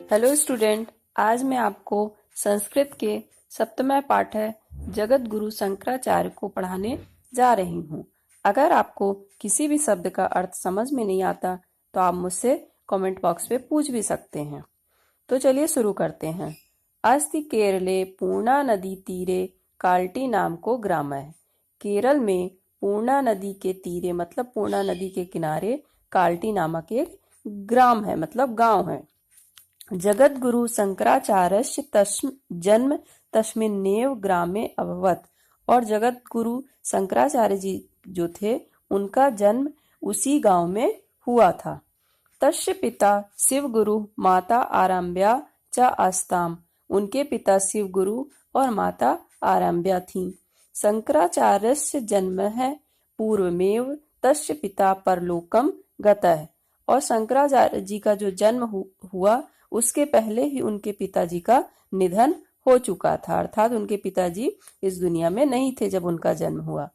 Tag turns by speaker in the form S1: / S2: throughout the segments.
S1: Hello student, आज मैं आपको संस्कृत के सप्तम पाठ है जगत गुरु शंकराचार्य को पढ़ाने जा रही हूँ। अगर आपको किसी भी शब्द का अर्थ समझ में नहीं आता तो आप मुझसे कमेंट बॉक्स पे पूछ भी सकते हैं। तो चलिए शुरू करते हैं। अस्ति केरले पूर्णा नदी तीरे काल्टी नाम को ग्राम है। केरल में पूर्णा नदी के तीरे मतलब पूर्णा नदी के किनारे काल्टी नामक एक ग्राम है मतलब गांव है। जगद्गुरु शंकराचार्यस्य जन्म तस्मिन्नेव ग्रामे अभवत्। और जगद्गुरु शंकराचार्य जी जो थे उनका जन्म उसी गांव में हुआ था। तस्य पिता शिवगुरु माता आरंभ्या च आस्ताम। उनके पिता शिवगुरु और माता आरंभ्या थीं। शंकराचार्यस्य जन्म है पूर्वमेव तस्य पिता परलोकम गतः। और शंकराचार्य जी का जो जन्म हुआ उसके पहले ही उनके पिताजी का निधन हो चुका था, अर्थात उनके पिताजी इस दुनिया में नहीं थे जब उनका जन्म हुआ।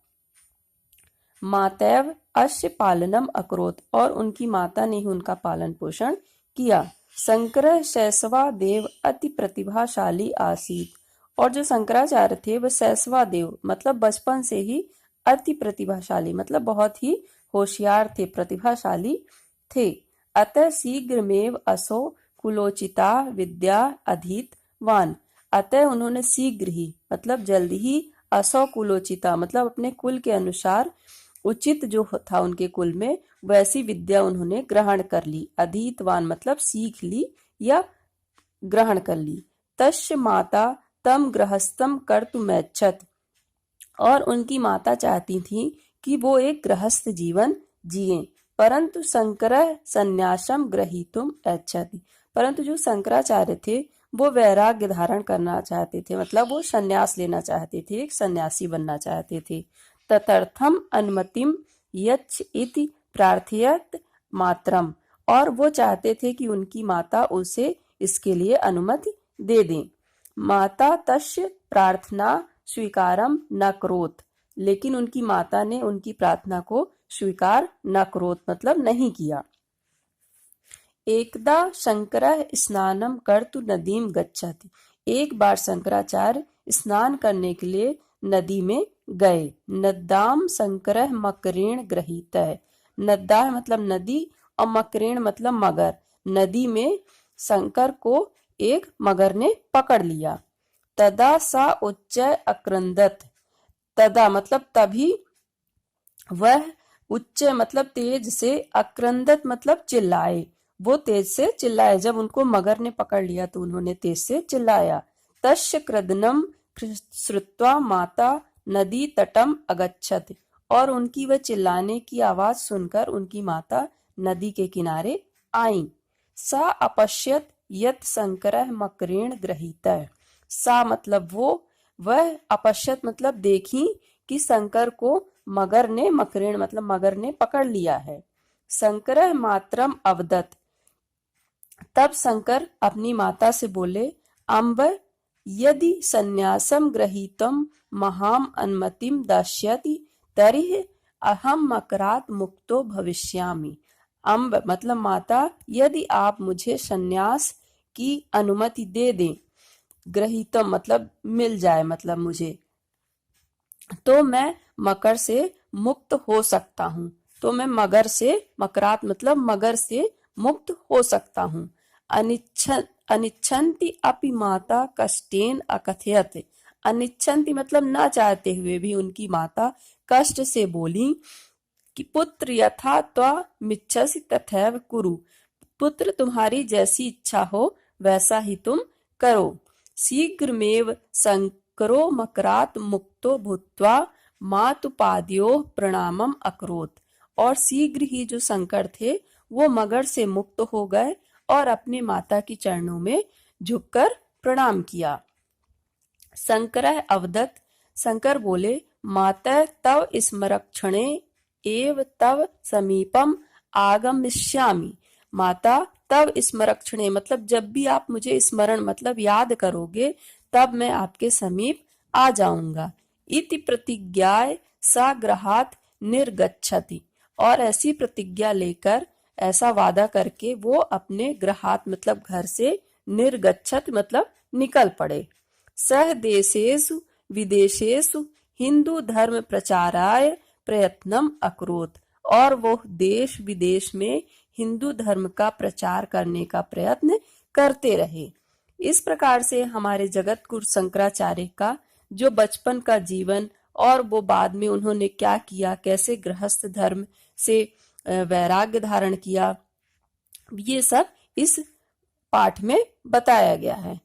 S1: मातैव अस्य पालनम अकरोत्। और उनकी माता ने ही उनका पालन पोषण किया। शंकर शैशवा देव अति प्रतिभाशाली आसीत। और जो शंकराचार्य थे वह शैशवा देव मतलब बचपन से ही अति प्रतिभाशाली मतलब बहुत ही होशियार थे, प्रतिभाशाली थे। अतः शीघ्रमेव असो कुलोचिता विद्या अधीतवान। अतः उन्होंने शीघ्र ही मतलब जल्दी ही असो कुलोचिता मतलब अपने कुल के अनुसार उचित जो था उनके कुल में वैसी विद्या उन्होंने ग्रहण कर ली। अधीतवान मतलब सीख ली या ग्रहण कर ली। तस्य माता तम गृहस्थम कर्तुमैच्छत। और उनकी माता चाहती थी कि वो एक गृहस्थ जीवन जिए। परंतु शंकरः संन्यासम ग्रहीतुम ऐच्छति। परंतु जो शंकराचार्य थे वो वैराग्य धारण करना चाहते थे मतलब वो संन्यास लेना चाहते थे, एक सन्यासी बनना चाहते थे। तदर्थम अनुमतिम यच्छ इति प्रार्थयत मातरम। और वो चाहते थे कि उनकी माता उसे इसके लिए अनुमति दे दें। माता तस्य प्रार्थना स्वीकारम न करोत। लेकिन उनकी माता ने उनकी प्रार्थना को स्वीकार न करोत मतलब नहीं किया। एकदा शंकरः स्नानम कर्तु नदीम गच्छति। एक बार शंकराचार्य स्नान करने के लिए नदी में गए। नद्दाम शंकरः मकरेण गृहीतः। नद्दा मतलब नदी और मकरेण मतलब मगर। नदी में शंकर को एक मगर ने पकड़ लिया। तदा सा उच्चय अक्रंदत। तदा मतलब तभी, वह उच्च मतलब तेज से, अक्रंदत मतलब चिल्लाए, वो तेज से चिल्लाए। जब उनको मगर ने पकड़ लिया तो उन्होंने तेज से चिल्लाया। तस्य क्रदनम श्रुत्वा माता नदी तटम अगच्छत। और उनकी वह चिल्लाने की आवाज सुनकर उनकी माता नदी के किनारे आई। सा अपश्यत यत शंकरः मकरेण गृहीतः। सा मतलब वो, वह अपश्यत मतलब देखी कि शंकर को मगर ने, मकरेण मतलब मगर ने पकड़ लिया है। शंकरः मातरम अवदत। तब शंकर अपनी माता से बोले, अम्ब यदि संन्यासम गृहीतम महाम अनुमतिम दास्यति तर्हि अहम मकरात मुक्तो भविष्यामि। अम्ब मतलब माता, यदि आप मुझे संन्यास की अनुमति दे दें, गृहीतम मतलब मिल जाए मतलब मुझे, तो मैं मकर से मुक्त हो सकता हूँ। तो मैं मगर से, मकरात मतलब मगर से मुक्त हो सकता हूँ। अनिच्छन्ति अपि माता कष्टेन अकथयत। अनिच्छन्ति मतलब न चाहते हुए भी उनकी माता कष्ट से बोली कि पुत्र यथा त्वमिच्छसि तथैव कुरु। पुत्र तुम्हारी जैसी इच्छा हो वैसा ही तुम करो। शीघ्रमेव शंकरो मकरात मुक्तो भूत्वा मातुपाद्योः प्रणामम अकरोत्। और शीघ्र ही जो शंकर थे वो मगर से मुक्त हो गए और अपने माता की चरणों में झुककर प्रणाम किया। शंकरः अवदत्। शंकर बोले, मातः तव स्मरक्षणे एव तव समीपम आगमिष्यामि। माता तव स्मरक्षणे मतलब जब भी आप मुझे स्मरण मतलब याद करोगे तब मैं आपके समीप आ जाऊंगा। इति प्रतिज्ञाय सा गृहात् निर्गच्छति। और ऐसी प्रतिज्ञा लेकर, ऐसा वादा करके वो अपने गृहात मतलब घर से निर्गच्छत मतलब निकल पड़े। सह देशेषु विदेशेषु हिंदू धर्म प्रचाराय प्रयत्नम अकरोत्, और वो देश विदेश में हिंदू धर्म का प्रचार करने का प्रयत्न करते रहे। इस प्रकार से हमारे जगत गुरु शंकराचार्य का जो बचपन का जीवन और वो बाद में उन्होंने क्या किया, कैसे गृहस्थ धर्म से वैराग्य धारण किया, ये सब इस पाठ में बताया गया है।